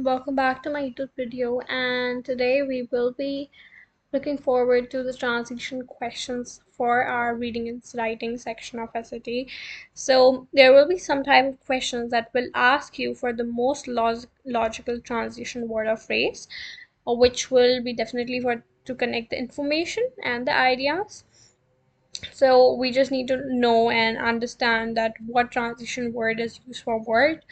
everyone, welcome back to my YouTube video, and today we will be looking forward to the transition questions for our reading and writing section of SAT. So there will be some type of questions that will ask you for the most logical transition word or phrase, which will be definitely for to connect the information and the ideas. So we just need to know and understand that what transition word is used for what,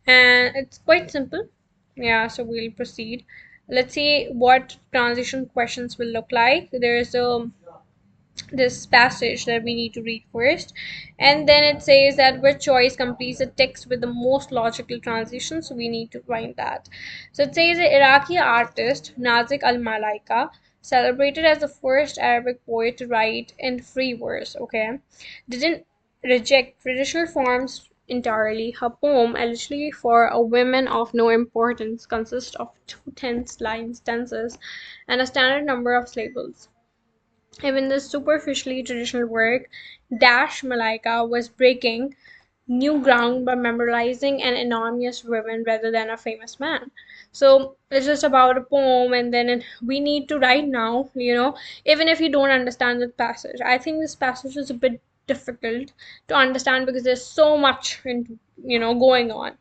and it's quite simple. Yeah, so we'll proceed. Let's see what transition questions will look like. There's this passage that we need to read first, and then it says that which choice completes the text with the most logical transition, so we need to find that. So it says the Iraqi artist Nazik al-Malaika, celebrated as the first Arabic poet to write in free verse, okay, didn't reject traditional forms entirely. Her poem, Elegy for a Woman of No Importance, consists of two tense line stanzas and a standard number of syllables. Even this superficially traditional work, Dash Malaika was breaking new ground by memorizing an anonymous woman rather than a famous man. So it's just about a poem, and then we need to write now, even if you don't understand the passage. I think this passage is a bit difficult to understand because there's so much going on.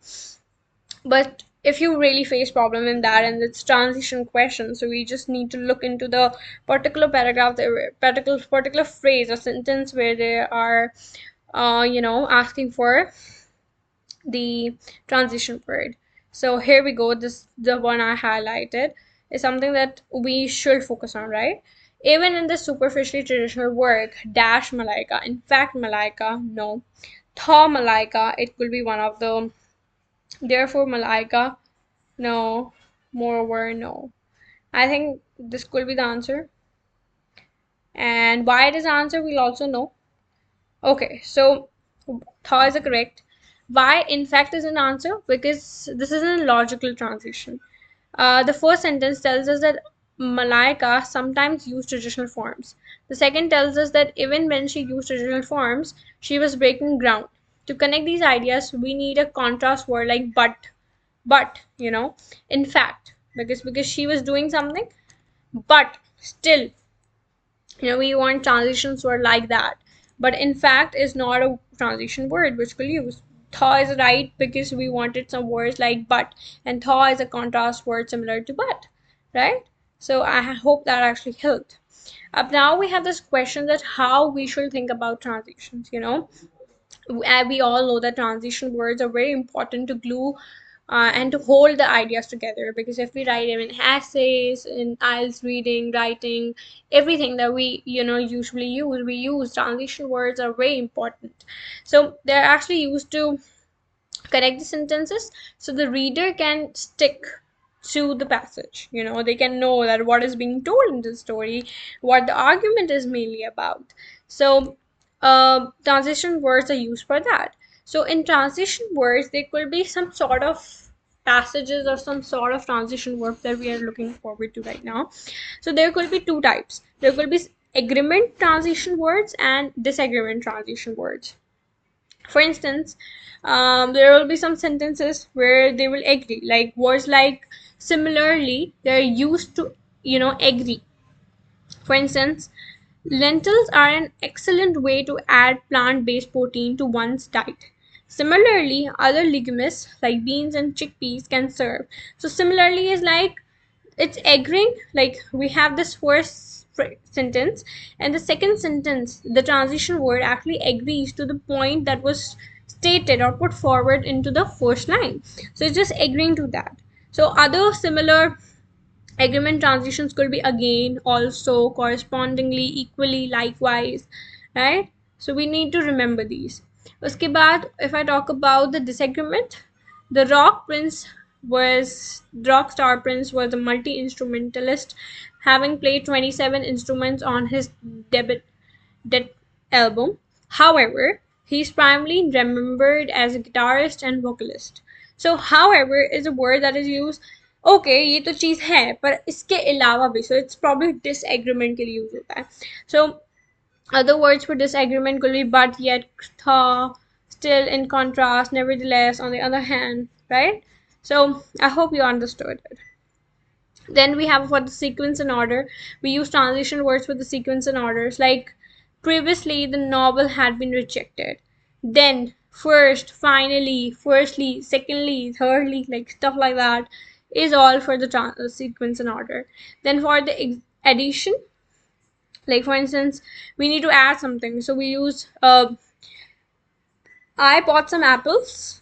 But if you really face problem in that, and it's transition question, so we just need to look into the particular paragraph, the particular phrase or sentence where they are asking for the transition word. So here we go. This, the one I highlighted, is something that we should focus on, right? Even in the superficially traditional work, Dash Malaika, in fact Malaika, no, Thaw Malaika, it could be one of the, therefore Malaika, no, moreover, no. I think this could be the answer. And why it is answer, we'll also know. Okay, so Thaw is correct. Why, in fact, is an answer? Because this is a logical transition. The first sentence tells us that Malaika sometimes used traditional forms. The second tells us that even when she used traditional forms, she was breaking ground. To connect these ideas, we need a contrast word like but, in fact, because she was doing something, but still, we want transitions word like that. But in fact is not a transition word which we'll use. Thaw is right because we wanted some words like but, and thaw is a contrast word similar to but, right? So I hope that actually helped. Up now we have this question that how we should think about transitions. We all know that transition words are very important to glue and to hold the ideas together, because if we write even essays in IELTS, reading, writing, everything that we usually use transition words are very important. So they're actually used to connect the sentences so the reader can stick to the passage. They can know that what is being told in the story, what the argument is mainly about. So transition words are used for that. So in transition words there could be some sort of passages or some sort of transition work that we are looking forward to right now. So there could be two types. There could be agreement transition words and disagreement transition words. For instance, there will be some sentences where they will agree, like words like similarly, they're used to agree. For instance, lentils are an excellent way to add plant-based protein to one's diet. Similarly, other legumes like beans and chickpeas can serve. So similarly is like it's agreeing, like we have this first sentence, and the second sentence, the transition word actually agrees to the point that was stated or put forward into the first line. So it's just agreeing to that. So other similar agreement transitions could be again, also, correspondingly, equally, likewise, right? So we need to remember these. Uske baad, if I talk about the disagreement, the rock star Prince was a multi-instrumentalist, having played 27 instruments on his debut album. However, he's primarily remembered as a guitarist and vocalist. So however is a word that is used, okay, ये तो चीज है पर इसके अलावा भी, so it's probably disagreement के लिए use होता है. So other words for disagreement could be but, yet, tha, still, in contrast, nevertheless, on the other hand, right? So I hope you understood it. Then we have for the sequence and order, we use transition words for the sequence and orders. Like previously, the novel had been rejected. Then first, finally, firstly, secondly, thirdly, like stuff like that is all for the sequence and order. Then for the addition, like for instance, we need to add something, so we use I bought some apples.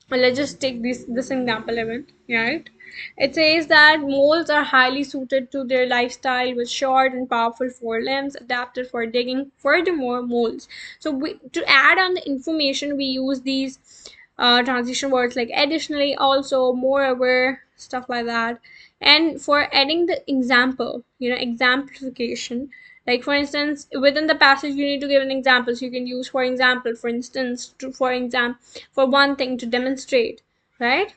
Well, let's just take this example event, right? It says that moles are highly suited to their lifestyle with short and powerful forelimbs adapted for digging. Furthermore, moles. So to add on the information, we use these transition words like additionally, also, moreover, stuff like that. And for adding the example, exemplification, like for instance, within the passage you need to give an example, so you can use for example, for instance, for one thing, to demonstrate, right?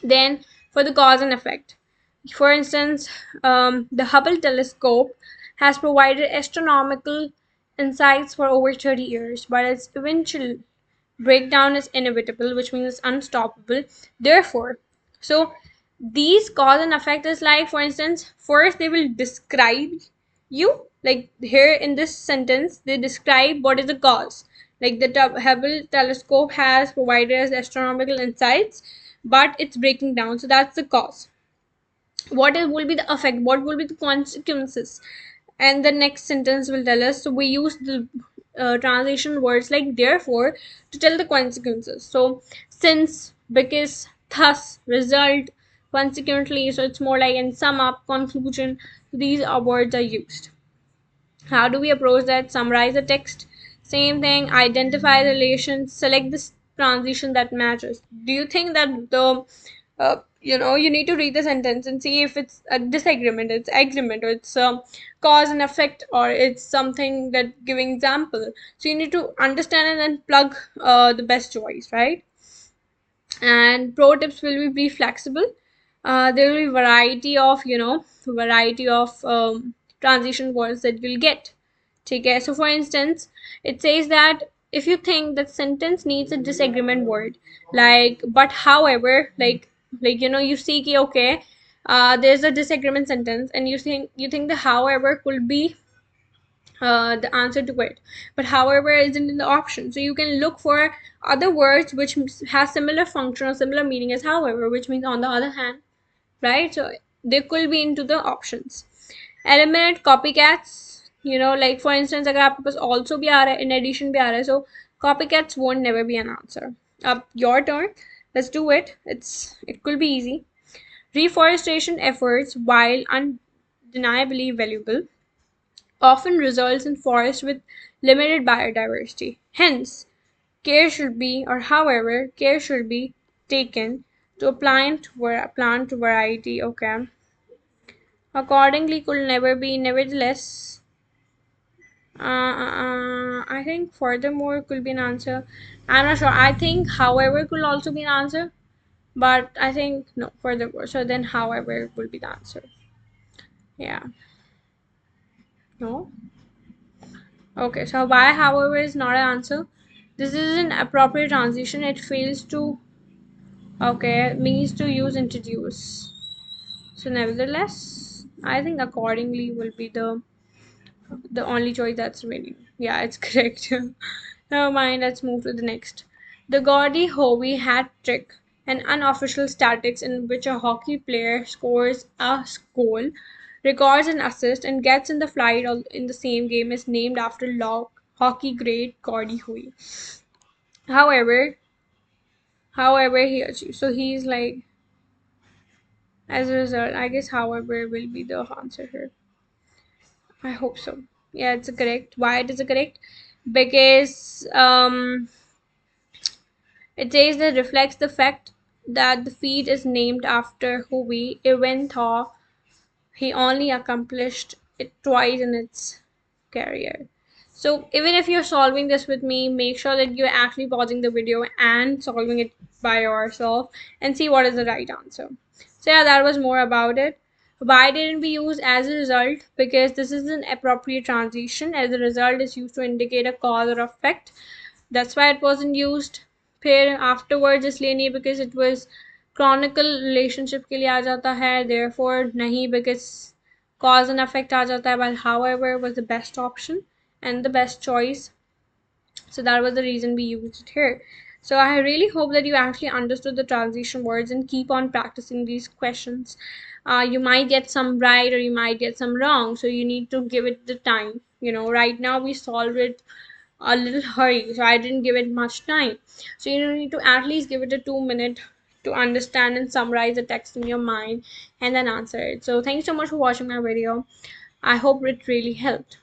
Then for the cause and effect, for instance, the Hubble telescope has provided astronomical insights for over 30 years, but its eventual breakdown is inevitable, which means it's unstoppable. Therefore, so these cause and effect is like, for instance, first they will describe you, like here in this sentence they describe what is the cause. Like the Hubble telescope has provided us astronomical insights, but it's breaking down, so that's the cause. What will be the effect, what will be the consequences, and the next sentence will tell us. So we use the transition words like therefore to tell the consequences. So since, because, thus, result, consequently, so it's more like in sum up, conclusion. These are words are used. How do we approach that? Summarize the text. Same thing. Identify the relations. Select this transition that matches. Do you think that the you need to read the sentence and see if it's a disagreement, it's agreement, or it's cause and effect, or it's something that giving example. So you need to understand and then plug the best choice, right? And pro tips will be flexible. There will be variety of transition words that you'll get. Okay, so for instance, it says that if you think that sentence needs a disagreement word, like but however, you see okay, there's a disagreement sentence, and you think the however could be the answer to it, but however isn't in the option, so you can look for other words which has similar function or similar meaning as however, which means on the other hand, right? So they could be into the options. Eliminate copycats, like for instance, अगर आपके पास also भी आ रहा है, in addition भी आ रहा है, so copycats won't never be an answer. Up your turn, let's do it. It could be easy. Reforestation efforts, while undeniably valuable, often results in forests with limited biodiversity. Hence, care should be taken to a plant variety. Okay. Accordingly, could never be. Nevertheless, I think furthermore could be an answer. I'm not sure. I think however could also be an answer, but I think no, furthermore. So then however will be the answer. Yeah. No. Okay, so why, however, is not an answer. This is an appropriate transition. It fails to, okay, means to use introduce. So nevertheless, I think accordingly will be the only choice that's remaining. Yeah, it's correct. Never mind, let's move to the next. The Gordie Howe hat trick, an unofficial statistics in which a hockey player scores a goal, records an assist, and gets in the flight all in the same game, is named after hockey great Gordie Howe. However, he achieved. So he's like, as a result, I guess however will be the answer here. I hope so. Yeah, it's correct. Why it is correct? Because it says that reflects the fact that the feat is named after Howe, even though he only accomplished it twice in its career. So even if you're solving this with me, make sure that you're actually pausing the video and solving it by yourself and see what is the right answer. So yeah, that was more about it. Why didn't we use as a result? Because this is an appropriate transition. As a result is used to indicate a cause or effect. That's why it wasn't used. फिर afterwards इसलिए नहीं because it was chronicle relationship के लिए आ जाता है, therefore नहीं because cause and effect आ जाता है, but however was the best option and the best choice, so that was the reason we used it here. So I really hope that you actually understood the transition words and keep on practicing these questions. You might get some right or you might get some wrong, so you need to give it the time. Right now we solved it a little hurry, so I didn't give it much time. So you need to at least give it a 2 minute to understand and summarize the text in your mind and then answer it. So thank you so much for watching my video. I hope it really helped.